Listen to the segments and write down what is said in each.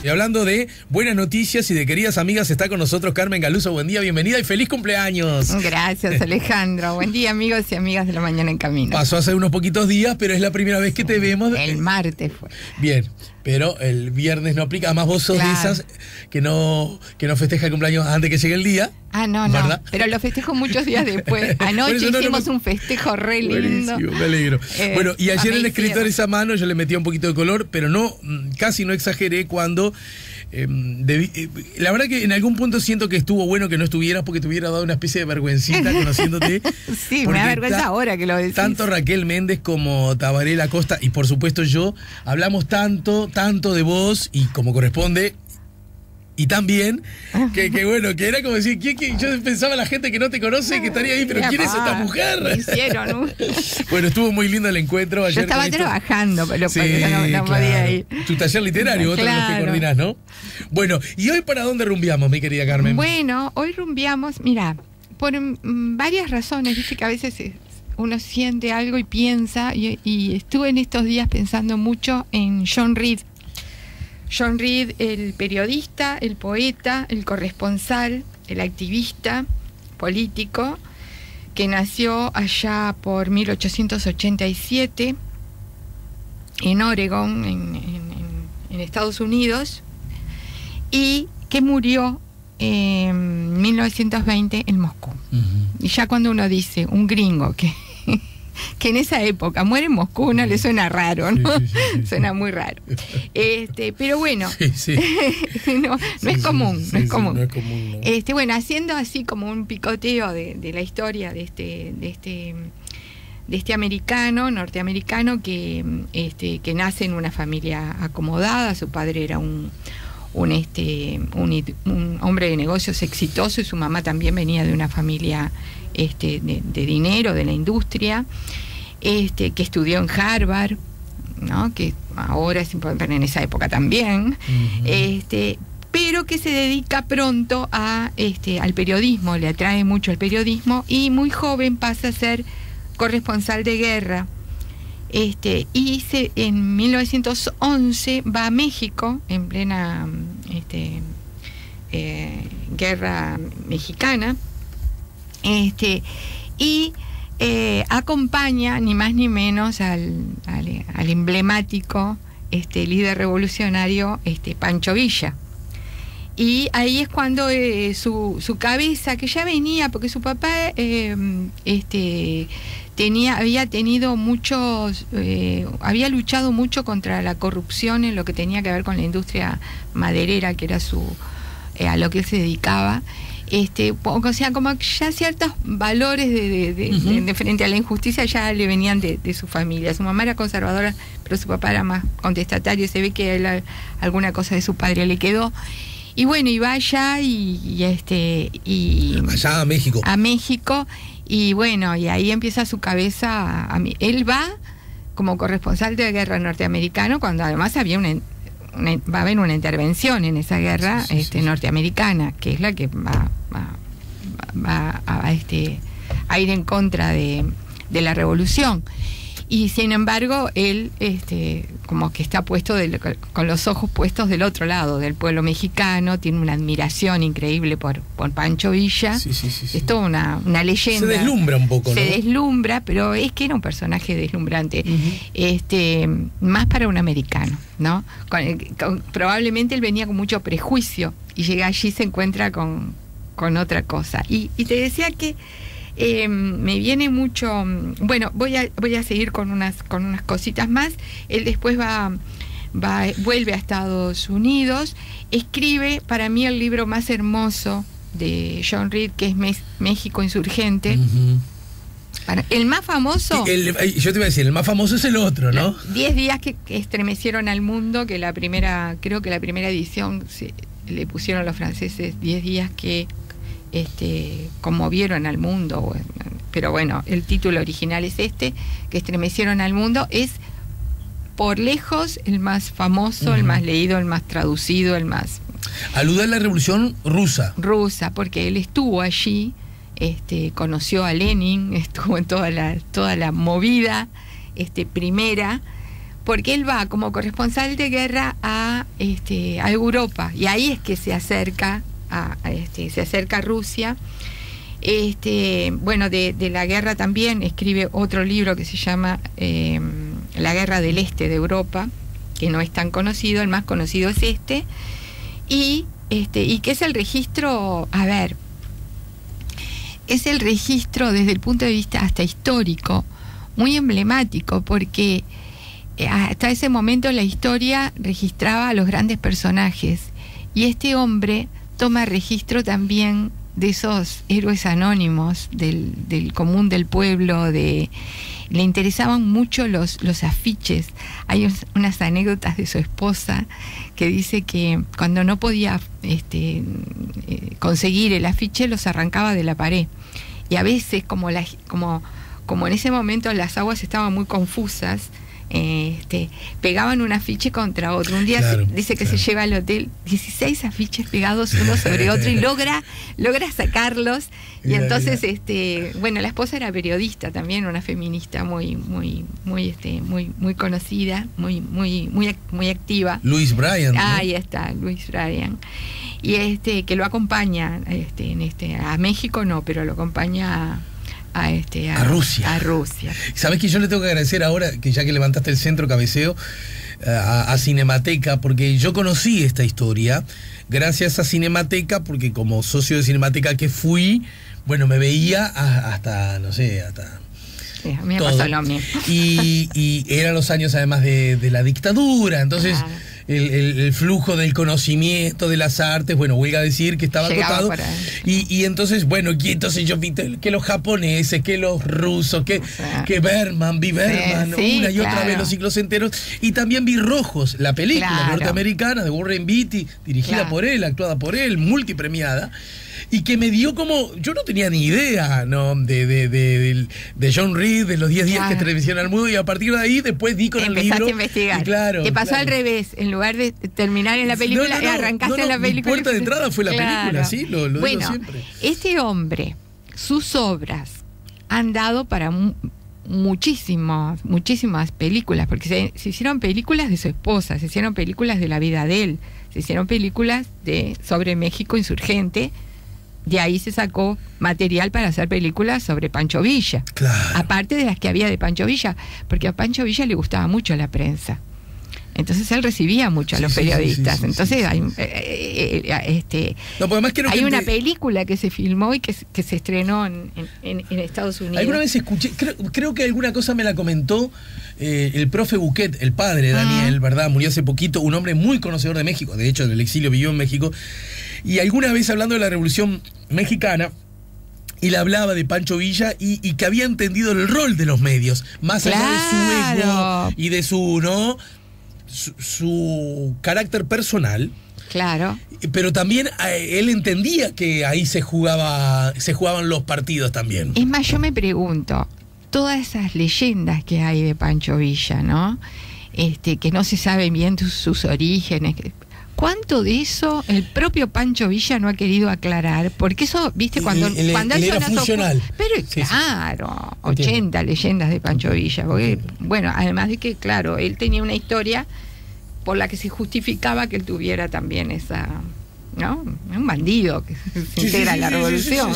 Y hablando de buenas noticias y de queridas amigas, está con nosotros Carmen Galuso. Buen día, bienvenida y feliz cumpleaños. Gracias, Alejandro. Buen día, amigos y amigas de La Mañana en Camino. Pasó hace unos poquitos días, pero es la primera vez que te vemos. El martes fue. Bien, pero el viernes no aplica. Además, vos sos de esas que no festeja el cumpleaños antes que llegue el día. Ah, no, ¿verdad? Pero lo festejo muchos días después. Anoche hicimos un festejo re lindo. Buenísimo, me alegro. Bueno, y ayer el escritor sí. esa mano yo le metía un poquito de color, pero no, casi no exageré cuando... la verdad que en algún punto siento que estuvo bueno que no estuvieras porque te hubiera dado una especie de vergüencita conociéndote. Sí, me da vergüenza ahora que lo decís. Tanto Raquel Méndez como Tabaré Acosta y por supuesto yo hablamos tanto de vos y como corresponde. Y también, que bueno, que era como decir, yo pensaba la gente que no te conoce que estaría ahí, pero ¿quién es esta mujer? Me hicieron Bueno, estuvo muy lindo el encuentro ayer. Yo estaba trabajando, pero sí, no podía ir. Tu taller literario, otro de los que coordinás, ¿no? Bueno, ¿y hoy para dónde rumbiamos, mi querida Carmen? Bueno, hoy rumbiamos, mira, por varias razones, dice que a veces uno siente algo y piensa, y estuve en estos días pensando mucho en John Reed. John Reed, el periodista, el poeta, el corresponsal, el activista político, que nació allá por 1887 en Oregon, en Estados Unidos, y que murió en 1920 en Moscú. Y ya cuando uno dice, un gringo que en esa época muere en Moscú, no le suena raro, ¿no? Sí. Suena muy raro. Pero bueno, no es común. No es común, ¿no? Bueno, haciendo así como un picoteo de la historia de este americano, norteamericano, que nace en una familia acomodada. Su padre era un hombre de negocios exitoso y su mamá también venía de una familia de dinero, de la industria, que estudió en Harvard, ¿no? Que ahora es importante, pero en esa época también, pero que se dedica pronto al periodismo, le atrae mucho el periodismo, y muy joven pasa a ser corresponsal de guerra. Y en 1911 va a México, en plena guerra mexicana, y acompaña ni más ni menos al emblemático líder revolucionario Pancho Villa. Y ahí es cuando su cabeza, que ya venía, porque su papá había luchado mucho contra la corrupción en lo que tenía que ver con la industria maderera, que era a lo que él se dedicaba. O sea, como ya ciertos valores de frente a la injusticia ya le venían de su familia. Su mamá era conservadora, pero su papá era más contestatario. Se ve que alguna cosa de su padre le quedó. Y bueno, y va allá allá a México. A México, y bueno, y ahí empieza su cabeza. Él va como corresponsal de guerra norteamericano, cuando además había va a haber una intervención en esa guerra norteamericana, que es la que va a ir en contra de la revolución. Y sin embargo, él como que está puesto con los ojos puestos del otro lado, del pueblo mexicano, tiene una admiración increíble por Pancho Villa. Es toda una leyenda. Se deslumbra un poco, ¿no? Se deslumbra, pero es que era un personaje deslumbrante, más para un americano, ¿no? Probablemente él venía con mucho prejuicio y llega allí y se encuentra con otra cosa. Y te decía que me viene mucho. Bueno, voy a seguir con unas cositas más. Él después vuelve a Estados Unidos, escribe para mí el libro más hermoso de John Reed, que es México Insurgente. El más famoso. Yo te iba a decir, el más famoso es el otro, ¿no? 10 días que estremecieron al mundo, que creo que la primera edición le pusieron los franceses 10 días que conmovieron al mundo, pero bueno, el título original es que estremecieron al mundo. Es por lejos el más famoso, el más leído, el más traducido, el más... Alude a la Revolución Rusa, porque él estuvo allí, conoció a Lenin, estuvo en toda la movida primera, porque él va como corresponsal de guerra a Europa, y ahí es que se acerca a Rusia. Bueno, de la guerra también escribe otro libro que se llama La guerra del este de Europa, que no es tan conocido, el más conocido es y que es el registro, es el registro desde el punto de vista hasta histórico, muy emblemático, porque hasta ese momento la historia registraba a los grandes personajes, y este hombre toma registro también de esos héroes anónimos del común del pueblo. Le interesaban mucho los afiches. Hay unas anécdotas de su esposa que dice que cuando no podía conseguir el afiche, los arrancaba de la pared, y a veces como en ese momento las aguas estaban muy confusas, pegaban un afiche contra otro. Un día dice que se lleva al hotel 16 afiches pegados uno sobre otro y logra sacarlos. Y entonces, bueno, la esposa era periodista también, una feminista muy conocida, muy activa. Louise Bryan, ¿no? Ahí está, Louise Bryan. Y que lo acompaña a México no, pero lo acompaña a Rusia. A Rusia. ¿Sabés que yo le tengo que agradecer ahora, que ya que levantaste el centro cabeceo, a Cinemateca, porque yo conocí esta historia gracias a Cinemateca, porque como socio de Cinemateca que fui, bueno, me veía hasta, no sé, hasta... Sí, a mí me pasó lo mismo. Y eran los años además de la dictadura, entonces... El flujo del conocimiento de las artes, bueno, huelga decir que estaba acotado. Y entonces, bueno, entonces yo vi que los japoneses, que los rusos, que Berman, vi Berman, una y otra vez los ciclos enteros. Y también vi Rojos, la película norteamericana de Warren Beatty, dirigida por él, actuada por él, multipremiada. Y que me dio como... Yo no tenía ni idea, ¿no? De John Reed, de los 10 días que televisión al mundo, y a partir de ahí después di con el libro. Empezaste a investigar. Te pasó al revés. En lugar de terminar en la película, arrancaste en la película. Mi puerta de entrada fue la película, sí, lo digo siempre. Este hombre, sus obras han dado para muchísimas películas, porque se hicieron películas de su esposa, se hicieron películas de la vida de él, se hicieron películas sobre México insurgente. De ahí se sacó material para hacer películas sobre Pancho Villa. Claro. Aparte de las que había de Pancho Villa, porque a Pancho Villa le gustaba mucho la prensa. Entonces él recibía mucho a los periodistas. Entonces hay una película que se filmó y que se estrenó en Estados Unidos. Alguna vez escuché, creo que alguna cosa me la comentó el profe Buquet, el padre de Daniel, ¿verdad? Murió hace poquito, un hombre muy conocedor de México, de hecho del exilio vivió en México, y alguna vez hablando de la Revolución Mexicana, y le hablaba de Pancho Villa y que había entendido el rol de los medios, más allá de su ego y de su carácter personal. Claro. Pero también él entendía que ahí se jugaban los partidos también. Es más, yo me pregunto, todas esas leyendas que hay de Pancho Villa, ¿no? Que no se sabe bien sus orígenes. ¿Cuánto de eso el propio Pancho Villa no ha querido aclarar? Porque eso, viste, cuando él era funcional. Pero claro, 80 leyendas de Pancho Villa. Porque, bueno, además de que, claro, él tenía una historia por la que se justificaba que él tuviera también esa... ¿no? Un bandido que se integra en la revolución.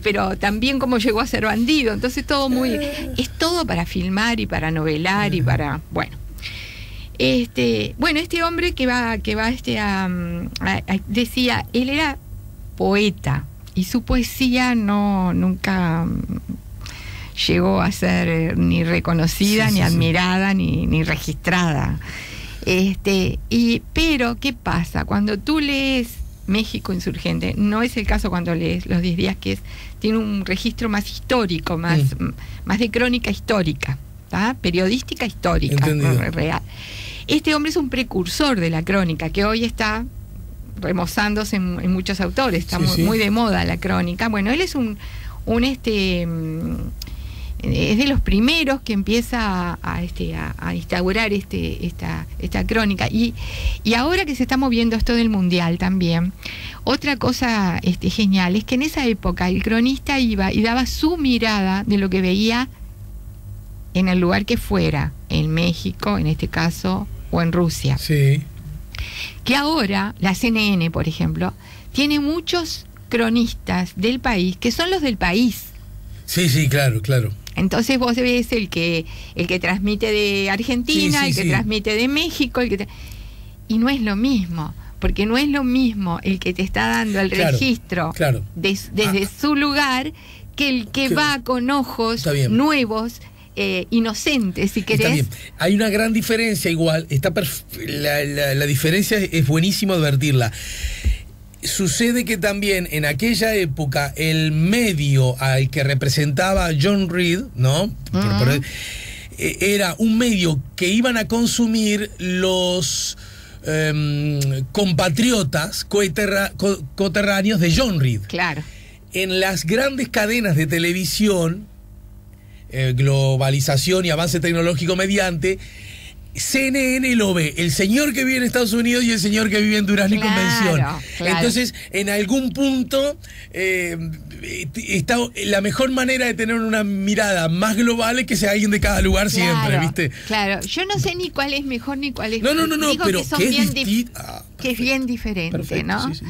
Pero también como llegó a ser bandido. Entonces todo es todo para filmar y para novelar y para... Bueno. Este hombre que va decía, él era poeta y su poesía nunca llegó a ser ni reconocida, ni admirada, ni registrada. Pero ¿qué pasa? Cuando tú lees México insurgente, no es el caso cuando lees Los 10 días, que tiene un registro más histórico, más de crónica histórica, ¿tá? Periodística histórica, real. Este hombre es un precursor de la crónica, que hoy está remozándose en muchos autores, está muy de moda la crónica. Bueno, él es es de los primeros que empieza a instaurar esta crónica. Y ahora que se está moviendo esto del mundial también, otra cosa genial es que en esa época el cronista iba y daba su mirada de lo que veía en el lugar que fuera, en México, en este caso, o en Rusia. Sí. Que ahora, la CNN, por ejemplo, tiene muchos cronistas del país que son los del país. Sí, sí, claro, claro. Entonces vos ves el que transmite de Argentina, Sí, sí, el que sí. transmite de México, y no es lo mismo, porque no es lo mismo el que te está dando el Claro, registro claro. desde su lugar que el que va con ojos Está bien. nuevos, inocentes, si querés. Está bien. Hay una gran diferencia igual. La diferencia es buenísimo advertirla. Sucede que también en aquella época el medio al que representaba John Reed, ¿no? Era un medio que iban a consumir los compatriotas coterráneos de John Reed. Claro. En las grandes cadenas de televisión, globalización y avance tecnológico mediante, CNN lo ve el señor que vive en Estados Unidos y el señor que vive en Durazno y Convención. Claro. Entonces, en algún punto, está la mejor manera de tener una mirada más global es que sea alguien de cada lugar siempre, ¿viste? Claro, yo no sé ni cuál es mejor ni cuál es No, Digo pero que son que bien es distinto. que es bien diferente, Perfecto, ¿no? sí,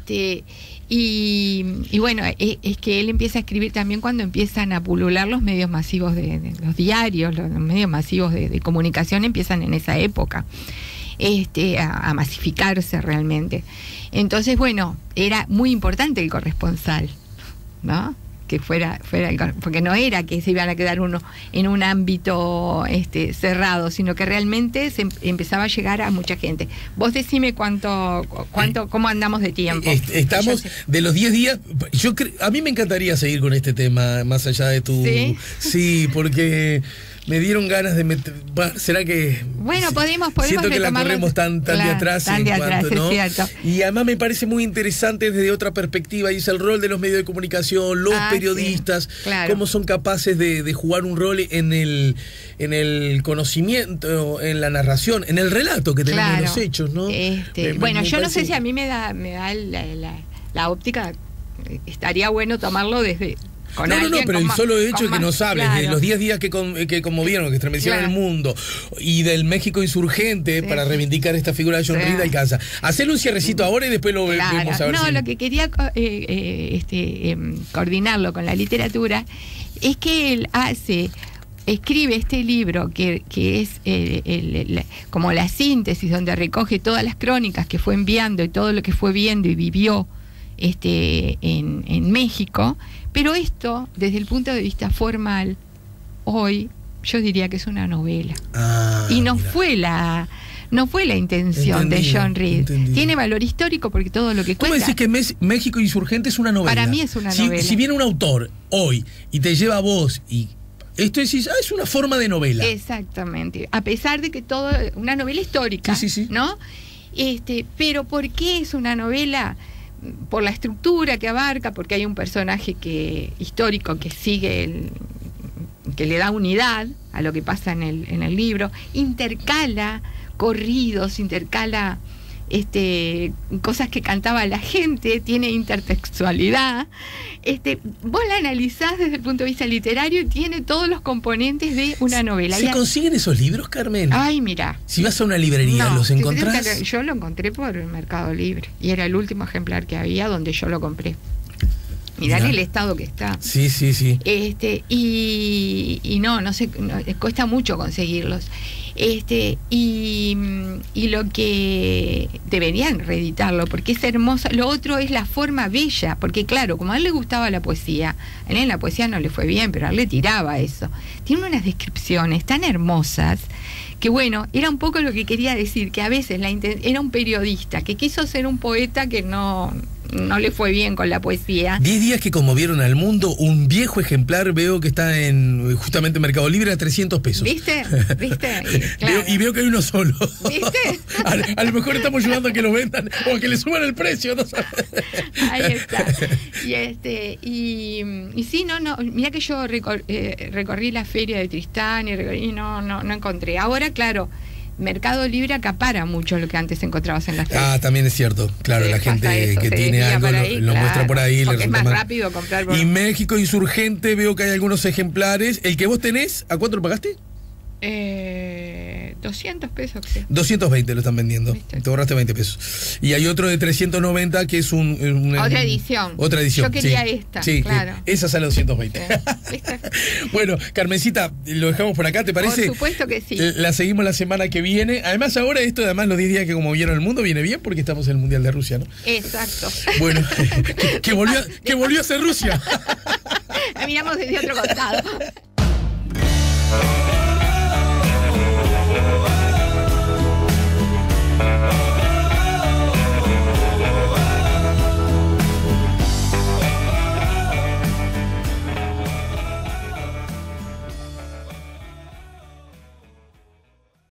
sí. Y bueno, es que él empieza a escribir también cuando empiezan a pulular los medios masivos de los diarios, los medios masivos de comunicación empiezan en esa época a masificarse realmente. Entonces, bueno, era muy importante el corresponsal, ¿no? Que fuera porque no era que se iban a quedar uno en un ámbito cerrado, sino que realmente se empezaba a llegar a mucha gente. Vos decime cómo andamos de tiempo. Estamos de los 10 días. A mí me encantaría seguir con este tema más allá de tu. ¿Sí? Sí, porque me dieron ganas de meter. ¿Será que.? Bueno, podemos siento que la corremos tan de atrás. Tan de atrás, ¿no? es cierto. Y además me parece muy interesante desde otra perspectiva, y es el rol de los medios de comunicación, los periodistas, sí, claro. cómo son capaces de jugar un rol en el conocimiento, en la narración, en el relato que tenemos de los hechos, ¿no? Bueno, yo no sé si a mí me da la óptica, estaría bueno tomarlo desde. No, pero el solo hecho de que nos hables de los 10 días que conmovieron, que estremecieron el mundo, y del México insurgente para reivindicar esta figura de John Reed, alcanza. Hacerle un cierrecito ahora y después lo vemos a ver. No, lo que quería coordinarlo con la literatura es que él escribe este libro que es como la síntesis, donde recoge todas las crónicas que fue enviando y todo lo que fue viendo y vivió en México. Pero esto, desde el punto de vista formal, hoy yo diría que es una novela. Y no fue la intención de John Reed. Tiene valor histórico porque todo lo que cuenta. ¿Cómo decís que México Insurgente es una novela? Para mí es una novela. Si viene un autor hoy y te lleva a vos y esto decís, es una forma de novela. Exactamente. A pesar de que todo una novela histórica, sí. ¿no? Pero ¿por qué es una novela? Por la estructura que abarca, porque hay un personaje histórico que sigue que le da unidad a lo que pasa en el libro, intercala corridos, intercala cosas que cantaba la gente, tiene intertextualidad. Vos la analizás desde el punto de vista literario y tiene todos los componentes de una novela. ¿Se consiguen esos libros, Carmen? Ay, mira. Si vas a una librería, ¿los encontrás? Yo lo encontré por el Mercado Libre y era el último ejemplar que había donde yo lo compré. Mirá el estado que está. Sí. Y no sé, cuesta mucho conseguirlos. Y lo que deberían reeditarlo, porque es hermoso. Lo otro es la forma bella, porque claro, como a él le gustaba la poesía, a él en la poesía no le fue bien, pero a él le tiraba eso. Tiene unas descripciones tan hermosas que bueno, era un poco lo que quería decir, que a veces era un periodista que quiso ser un poeta que no le fue bien con la poesía. 10 días que conmovieron al mundo. Un viejo ejemplar veo que está en justamente Mercado Libre a 300 pesos. ¿Viste? Claro. Y veo que hay uno solo. ¿Viste? A lo mejor estamos ayudando a que lo vendan o a que le suban el precio, no sabes. Ahí está. Y sí, no, mira que yo recorrí la feria de Tristán y no encontré. Ahora, claro, Mercado Libre acapara mucho lo que antes encontrabas en las tiendas. Ah, también es cierto. Claro, la gente eso, que tiene desvía algo para ahí, lo muestra por ahí. Porque le es más resulta rápido comprar por... Y México Insurgente, veo que hay algunos ejemplares. ¿El que vos tenés, a cuánto lo pagaste? 200 pesos, creo. 220 lo están vendiendo. ¿Viste? Te ahorraste 20 pesos. Y hay otro de 390 que es Otra edición. Otra edición. Yo quería sí. esta, Sí, claro. Esa sale a 220. ¿Viste? Bueno, Carmencita, lo dejamos por acá, ¿te parece? Por supuesto que sí. La seguimos la semana que viene. Además, ahora además los 10 días que como vieron el mundo viene bien porque estamos en el Mundial de Rusia, ¿no? Exacto. Bueno, que volvió a ser Rusia. La miramos desde otro costado.